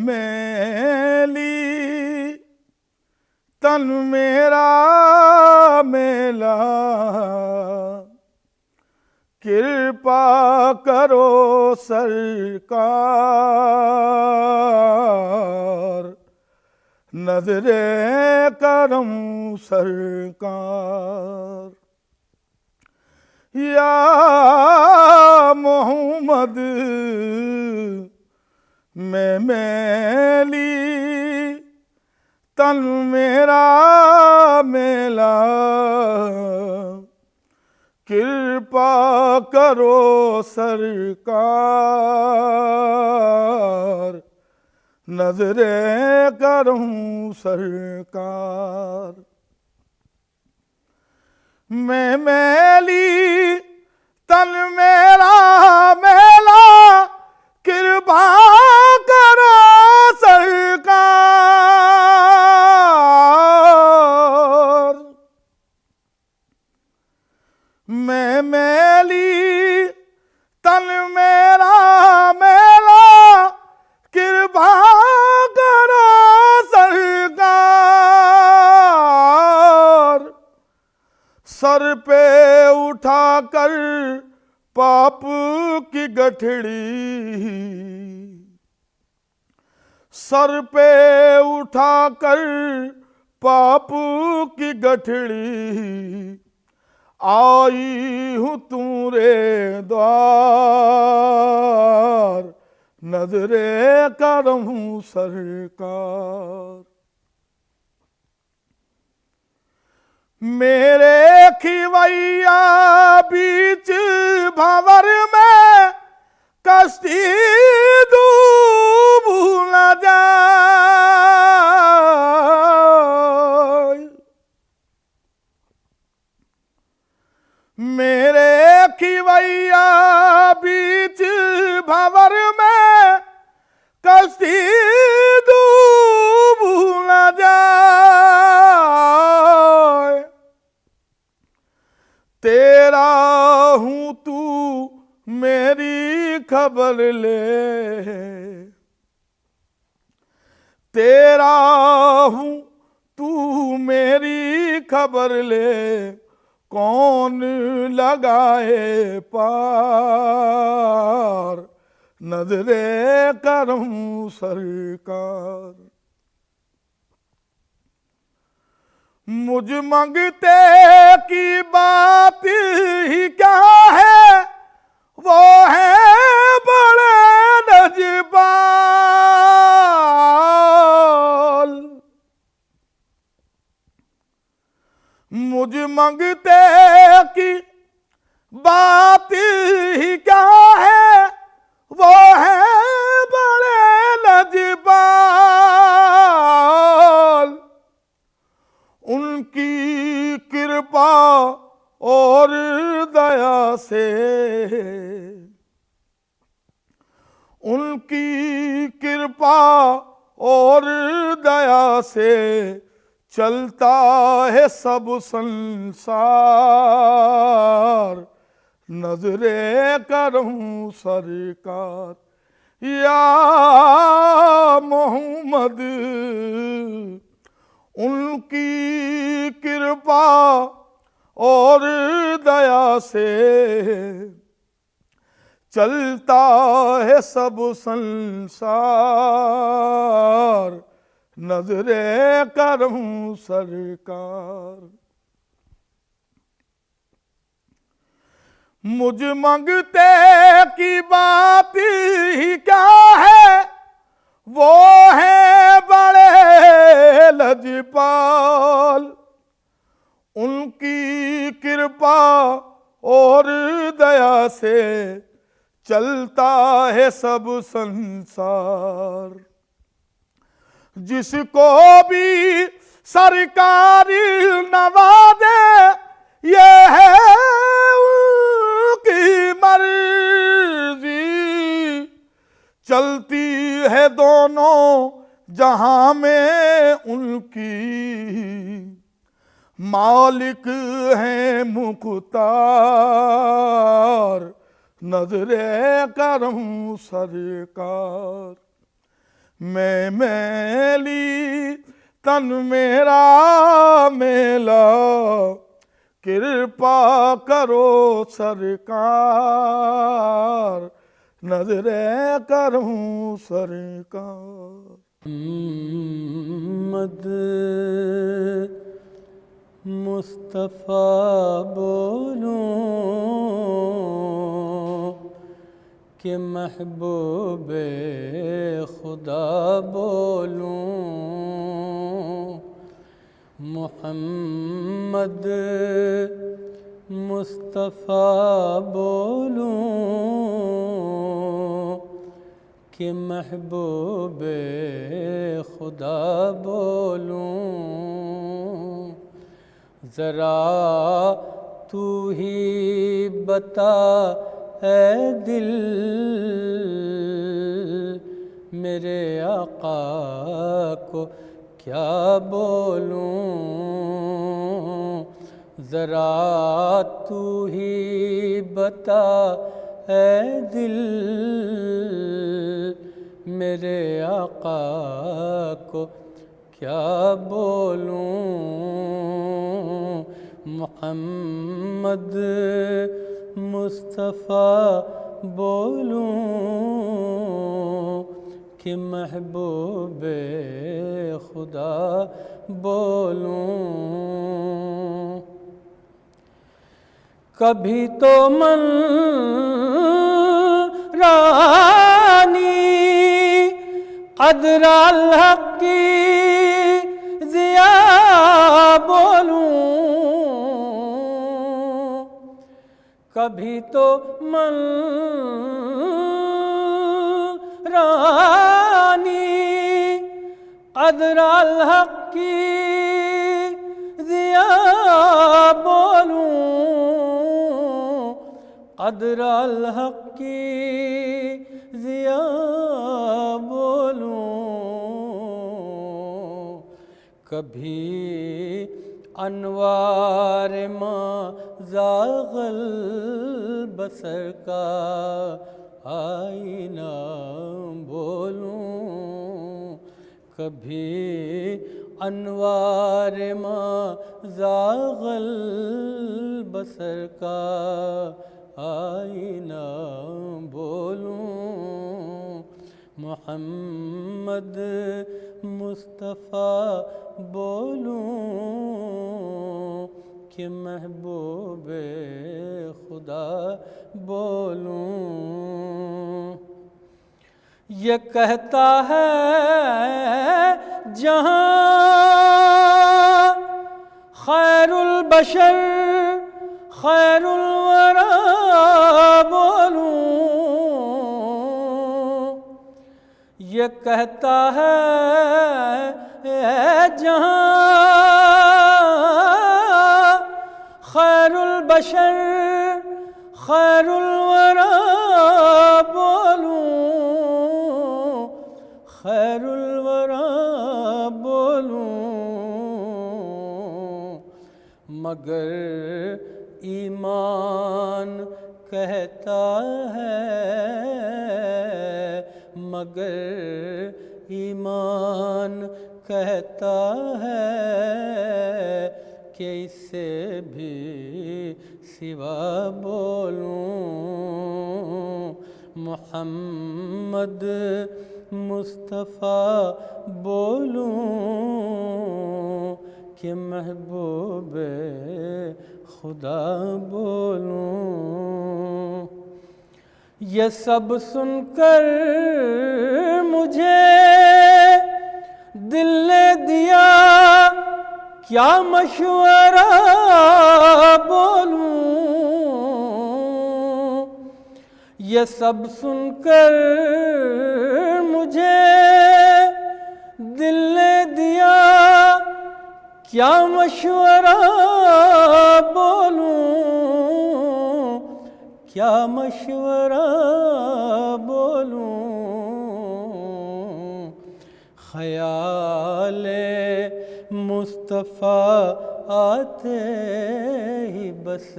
मैली तन मेरा मेला, कृपा करो सरकार, नजरे करम सरकार। या मोहम्मद मैं मैली तन मेरा मेला, कृपा करो सरकार, नजरे करूं सरकार। मैं मैली तन मेरा मेला, कृपा करो सरकार। मैं मैली तन मेरा मेला, कृपा करो सरकार। सर पे उठाकर पाप की गठड़ी, सर पे उठाकर पाप की गठड़ी, आई हूँ तुम्हारे द्वार, नजरे करम सरकार। मेरे खिवैया बीच भंवर में, कश्ती डूब न जाए। मेरे खिवैया बीच भंवर में, कश्ती डूब न जाए। तेरा हूँ तू मेरी खबर ले, तेरा हूँ तू मेरी खबर ले, कौन लगाए पार, नजरे करम सरकार। मुझ मंगते की बात ही क्या है, वो है बड़े नजबाल। मुझ मंगते की बात ही क्या है, वो है बड़े नजबाल। उनकी कृपा और दया से, उनकी कृपा और दया से चलता है सब संसार, नजरे करूं सरकार। या मोहम्मद उनकी कृपा और दया से चलता है सब संसार, नजरे करूं सरकार। मुझ मंगते की बात ही क्या है, वो है बड़े लजपाल। उनकी कृपा और दया से चलता है सब संसार। जिसको भी सरकारी नवाजे, ये है उनकी मर्जी। चलती है दोनों जहां में उनकी, मालिक हैं मुख्तार, नजरे करम सरकार। मैं मैली तन मेरा मेला, कृपा करो सरकार, नजरे करूं सरकार। मोहम्मद मुस्तफ़ा बोलूं कि महबूबे खुदा बोलूं। मोहम्मद मुस्तफ़ा बोलूं कि महबूबे खुदा बोलूं। ज़रा तू ही बता ऐ दिल, मेरे आका को क्या बोलूं। ज़रा तू ही बता ऐ दिल, मेरे आका को क्या बोलूं। मोहम्मद मुस्तफ़ा बोलूं कि महबूबे खुदा बोलूं। कभी तो मन रानी क़द्र अल-हक़ की ज़िया बोलूं। कभी तो मन रानी क़द्र अल-हक़ की ज़िया बोलूं। क़द्र अल-हक़ की ज़िया बोलूं। कभी अनवार माज़ाग़ल बसर का आईना बोलूं। कभी अनवार माज़ाग़ल बसर का आईना बोलूं। मोहम्मद मुस्तफ़ा बोलूं कि महबूबे खुदा बोलूं। ये कहता है जहां खैरुल बशर खैरुल वरा बोलूं। ये कहता है जहां खैरुल बशर खैरुल वरा बोलूं। खैरुल वरा बोलूं। मगर ईमान कहता है, मगर ईमान कहता है कि इससे भी सिवा बोलूं। मोहम्मद मुस्तफ़ा बोलूं कि महबूबे खुदा बोलूं। ये सब सुनकर मुझे दिल ने दिया क्या मशवरा बोलूं। ये सब सुनकर मुझे दिल ने दिया क्या मशवरा बोलूं। क्या मशवरा बोलूं। ख़याले मुस्तफ़ा आते ही बस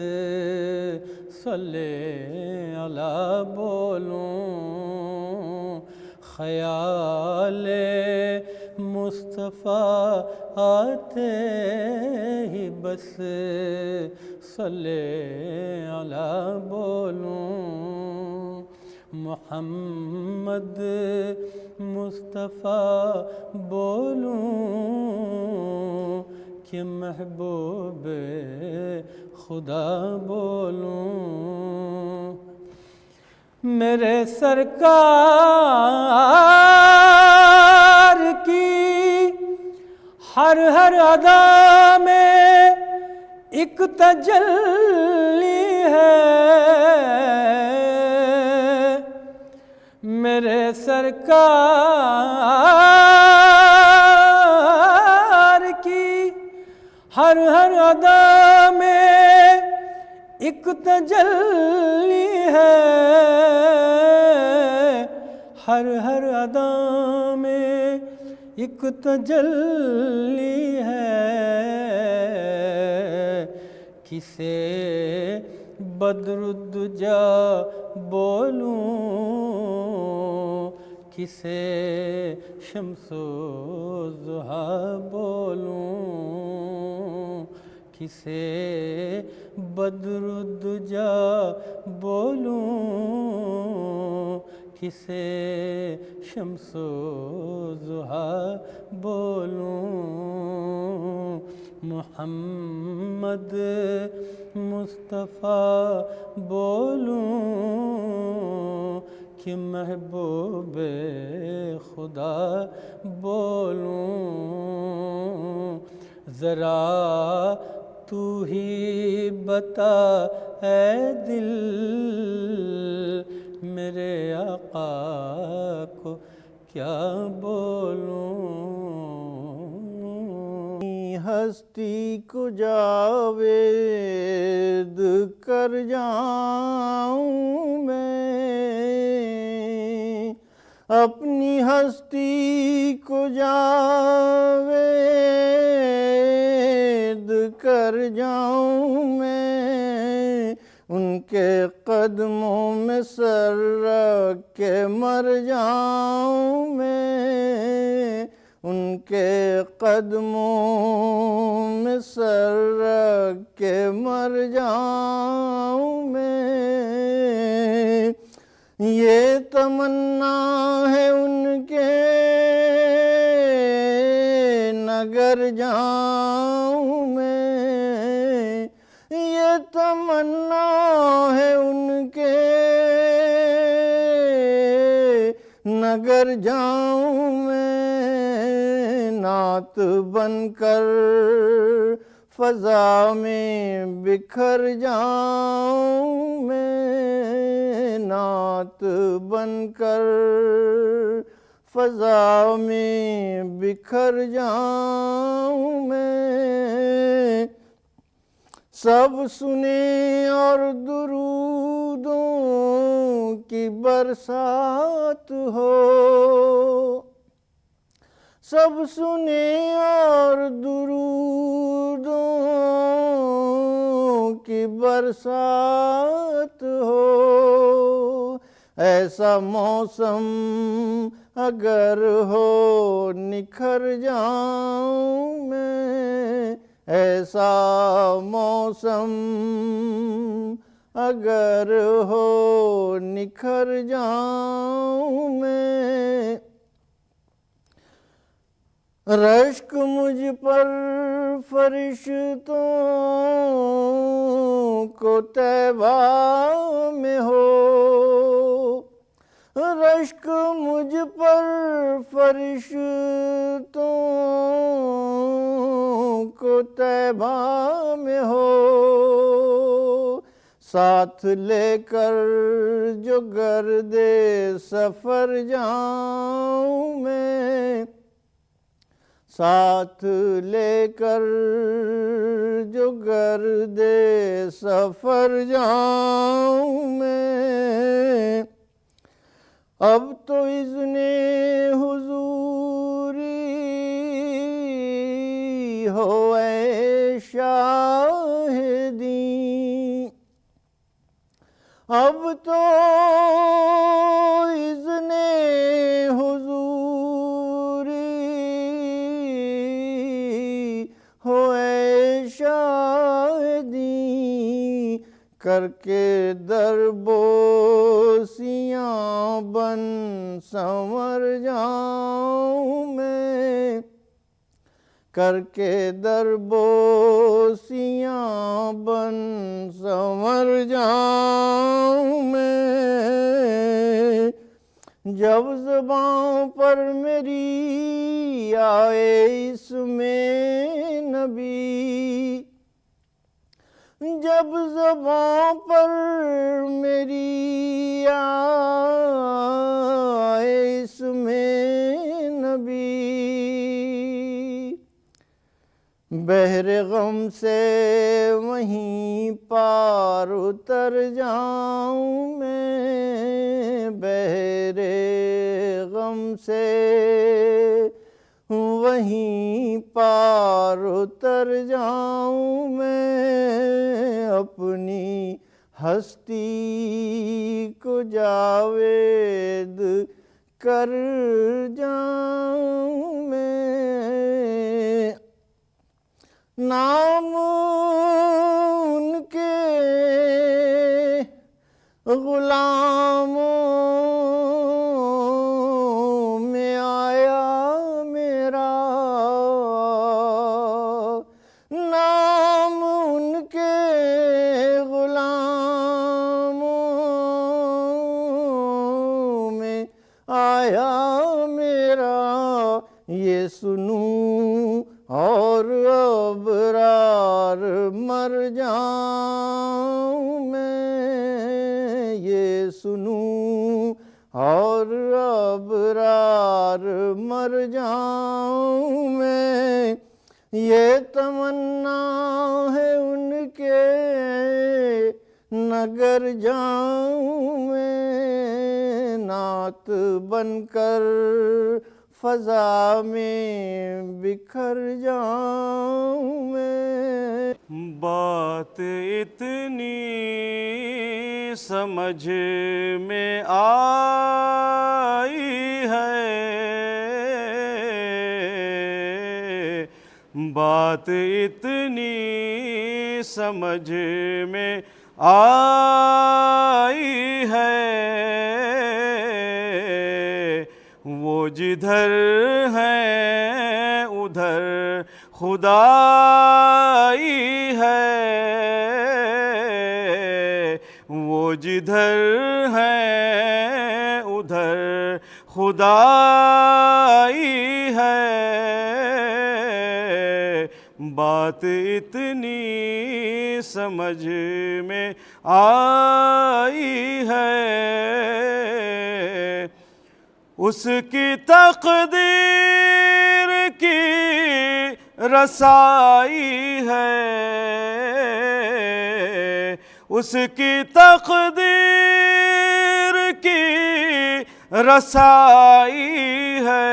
सल्ले अला बोलूं। ख्याल मुस्तफ़ा आते ही बस सल्ले अला बोलूं, मोहम्मद मुस्तफ़ा बोलूं कि महबूब खुदा बोलूं। मेरे सरकार की हर हर अदा में एक तजल्ली है, मेरे सरकार की हर हर अदा में एक तजल्ली है, हर हर अदा में एक तजल्ली है। किसे बदरुद्दुजा बोलूं, किसे शम्सो ज़ुहा बोलूं, किसे बदरुद्दुजा बोलूं, किसे शम्सो ज़ुहा बोलूं। मोहम्मद मुस्तफ़ा बोलूं कि महबूब खुदा बोलूं। ज़रा तू ही बता ऐ दिल, मेरे आका को क्या बोलूं। हस्ती को जावेद कर जाऊं मैं, अपनी हस्ती को जावेद कर जाऊं मैं, उनके कदमों में सर रख के मर जाऊं मैं, उनके कदमों में सर रख के मर जाऊं मैं। ये तमन्ना है उनके नगर जाऊं मैं, ये तमन्ना है उनके नगर जाऊं मैं। नात बनकर फ़ज़ा में बिखर जाऊं मैं, नात बनकर फ़ज़ा में बिखर जाऊं मैं। सब सुने और दुरूदों की बरसात हो, सब सुने और दुरूदों की बरसात हो। ऐसा मौसम अगर हो निखर जाऊं मैं, ऐसा मौसम अगर हो निखर जाऊं मैं। रश्क मुझ पर फरिश्तों को तैबा में हो, रश्क मुझ पर फरिश्तों को तैबा में हो। साथ लेकर जो गर्दे सफ़र जाऊं मैं, साथ लेकर जो गर्दे सफ़र जाऊं मैं। अब तो इज़्ने हुज़ूरी हो ऐ शाहिदी, अब तो इज़्ने करके दरबोसियाँ बन संवर जाऊं मैं, करके दरबोसियाँ बन संवर जाऊं मैं। जब ज़बां पर मेरी आए इसमें नबी, जब ज़बां पर मेरी आए इसमें नबी, बहरे गम से वहीं पार उतर जाऊं मैं, बहरे गम से वहीं पार उतर जाऊं मैं, अपनी हस्ती को जावेद कर जाऊं मैं। नाम उनके गुलामों में आया मेरा, नाम उनके गुलामों में आया मेरा, ये सुनूं और अबरार मर जाऊं मैं, ये सुनूं और अबरार मर जाऊं मैं। ये तमन्ना है उनके नगर जाऊं मैं, नात बनकर फ़ज़ा में बिखर जाऊं मैं। बात इतनी समझ में आई है, बात इतनी समझ में आई है, वो जिधर है उधर खुदाई है, वो जिधर है उधर खुदाई है। बात इतनी समझ में आई है, उसकी तकदीर की रसाई है, उसकी तकदीर की रसाई है।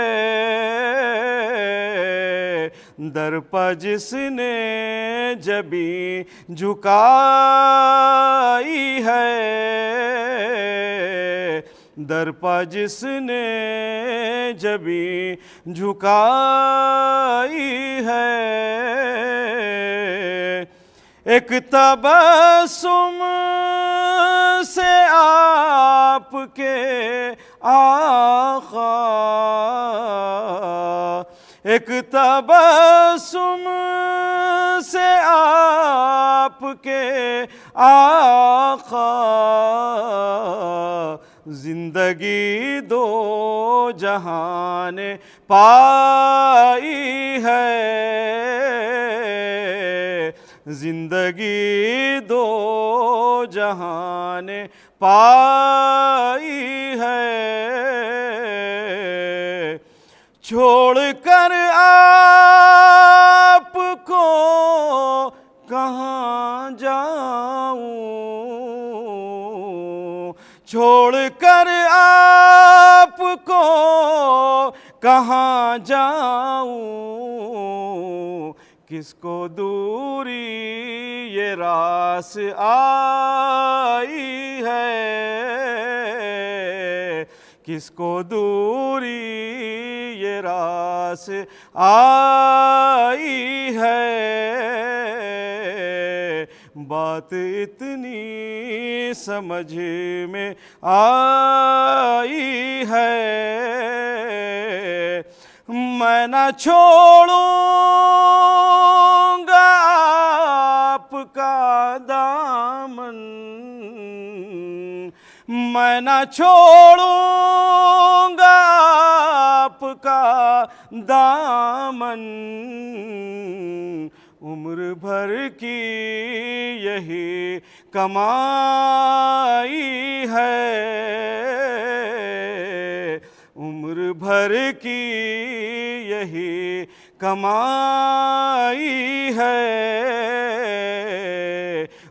दर पर जिसने जबी झुकाई है, दर पर जिसने जबी झुकाई है, एक तबस्सुम से आपके आका, एक तबस्सुम से आपके आका, जिंदगी दो जहान पाई है, जिंदगी दो जहान पाई है। छोड़ कर आपको कहाँ जाऊं, छोड़ कर आपको कहाँ जाऊं, किसको दूरी ये रास आई है, किसको दूरी ये रास आई है। बात इतनी समझ में आई है, मैं न छोड़ूंगा आपका दामन, मैं न छोड़ूंगा आपका दामन, उम्र भर की यही कमाई है, उम्र भर की यही कमाई है,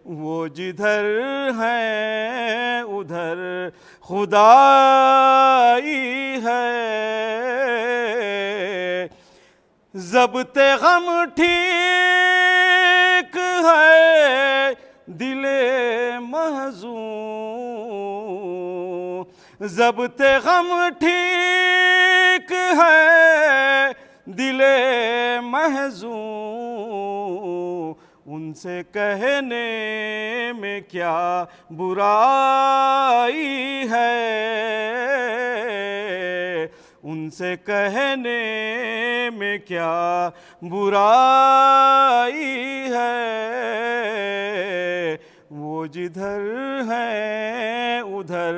वो जिधर हैं उधर खुदाई है, ज़ब्ते गम ठीक है दिले महज़ून, ज़ब्ते गम ठीक है दिले महज़ून, उनसे कहने में क्या बुराई है, उनसे कहने में क्या बुराई है, वो जिधर हैं उधर